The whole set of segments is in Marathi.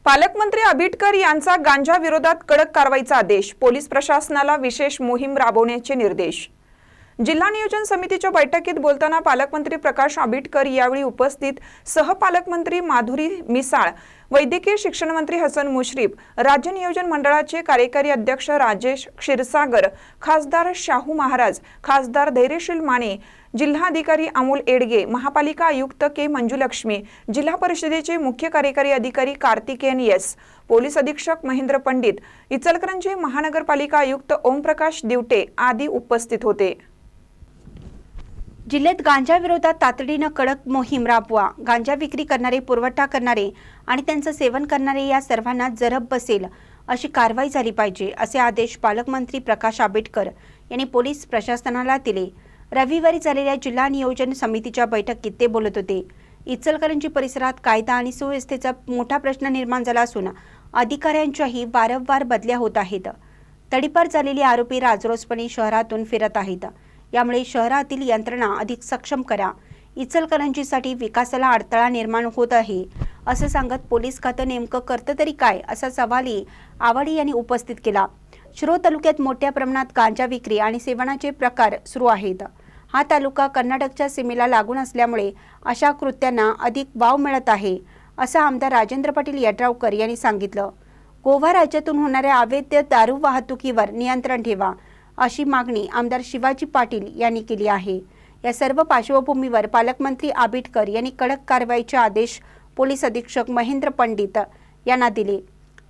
पालकमंत्री आबिटकर यांचा गांजा विरोधात कडक कारवाईचा आदेश। पोलीस प्रशासनाला विशेष मोहीम राबवण्याचे निर्देश। जिल्हा नियोजन समितीच्या बैठकीत बोलताना पालकमंत्री प्रकाश आबिटकर यावेळी उपस्थित, सहपालकमंत्री माधुरी मिसाळ, वैद्यकीय शिक्षण मंत्री हसन मुश्रीफ, राज्य नियोजन मंडळाचे कार्यकारी अध्यक्ष राजेश क्षीरसागर, खासदार शाहू महाराज, खासदार धैर्यशील माने, जिल्हाधिकारी अमोल एडगे, महापालिका आयुक्त के मंजुलक्ष्मी, जिल्हा परिषदेचे मुख्य कार्यकारी अधिकारी कार्तिकेयन एस, पोलीस अधीक्षक महेंद्र पंडित, इचलकरंजी महानगरपालिका आयुक्त ओमप्रकाश दिवटे आदी उपस्थित होते। जिल्ह्यात गांजा विरोधात तातडीने कडक मोहीम राबवा। गांजा विक्री करणारे, पुरवठा करणारे आणि त्यांचे सेवन करणारे या सर्वांना जरब बसेल अशी कारवाई झाली पाहिजे, असे आदेश पालकमंत्री प्रकाश आबिटकर यांनी पोलीस प्रशासनाला दिले। रविवारी झालेल्या जिल्हा नियोजन समितीच्या बैठकीत ते बोलत होते। इचलकरंजी परिसरात कायदा आणि सुव्यवस्थेचा मोठा प्रश्न निर्माण झाला असून अधिकाऱ्यांच्याही वारंवार बदल्या होत आहेत। तडीपार झालेले आरोपी राजरोसपणे शहरातून फिरत आहेत। यामुळे शहरातील यंत्रणा अधिक सक्षम करा, इचलकरंजीसाठी विकासाला अडथळा निर्माण होत आहे असं सांगत पोलीस खातं नेमकं करतं तरी काय असा सवालही आवाडी यांनी उपस्थित केला। शिरोळ तालुक्यात मोठ्या प्रमाणात गांजा विक्री आणि सेवनाचे प्रकार सुरू आहेत। हा तालुका कर्नाटकच्या सीमेला लागून असल्यामुळे अशा कृत्यांना अधिक वाव मिळत आहे, असं आमदार राजेंद्र पाटील यड्रावकर यांनी सांगितलं। गोवा राज्यातून होणाऱ्या अवैध दारू वाहतुकीवर नियंत्रण ठेवा, अशी मागणी आमदार शिवाजी पाटील यांनी केली आहे। या सर्व पार्श्वभूमीवर पालकमंत्री आबिटकर यांनी कडक कारवाईचे आदेश पोलीस अधीक्षक महेंद्र पंडित यांना दिले।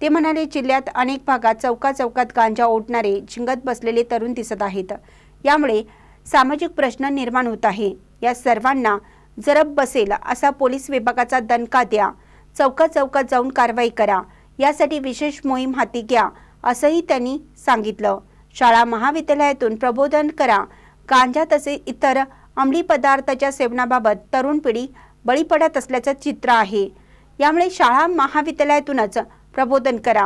ते म्हणाले, जिल्ह्यात अनेक भागात चौकात गांजा ओढणारे झिंगत बसलेले तरुण दिसत आहेत। यामुळे सामाजिक प्रश्न निर्माण होत आहे। या सर्वांना जरब बसेल असा पोलीस विभागाचा दणका द्या, चौकात जाऊन कारवाई करा, यासाठी विशेष मोहीम हाती घ्या, असंही त्यांनी सांगितलं। शाळा महाविद्यालयातून प्रबोधन करा। गांजा तसेच इतर अंमली पदार्थाच्या सेवनाबाबत तरुण पिढी बळी पडत असल्याचं चित्र आहे। यामुळे शाळा महाविद्यालयातूनच प्रबोधन करा।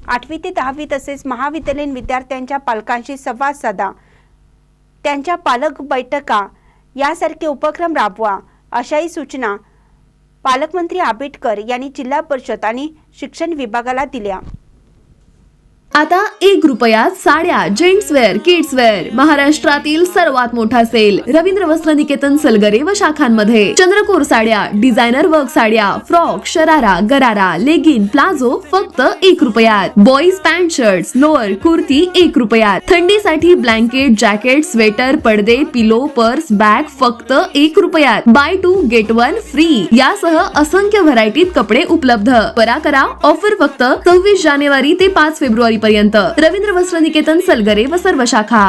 8वी ते 10वी तसेच महाविद्यालयीन विद्यार्थ्यांच्या पालकांशी संवाद साधा, त्यांच्या पालक बैठका यासारखे उपक्रम राबवा, अशाही सूचना पालकमंत्री आबिटकर यांनी जिल्हा परिषद आणि शिक्षण विभागाला दिल्या। आता 1 रुपयात साड्या, जेंट्सवेअर, किड्सवेअर, महाराष्ट्रातील सर्वात मोठा सेल रवींद्र वस्त्र निकेतन सलगरे व शाखांमध्ये। चंद्रकोर साड्या, डिझायनर वर्क साड्या, फ्रॉक, शरारा, गरारा, लेगिन, प्लाझो फक्त 1 रुपयात। Boys pant, shirts, lower, kurti 1 रुपयात। थंडीसाठी ब्लँकेट, जॅकेट, स्वेटर, पडदे, पिलो, पर्स, बॅग फक्त 1 रुपयात। बाय 2 गेट 1 फ्री यासह असंख्य व्हरायटीत कपडे उपलब्ध। त्वरा करा, ऑफर फक्त 26 जानेवारी ते 5 फेब्रुवारी पर्यंत। रवींद्र वस्त्र निकेतन सलगरे व सर्व शाखा।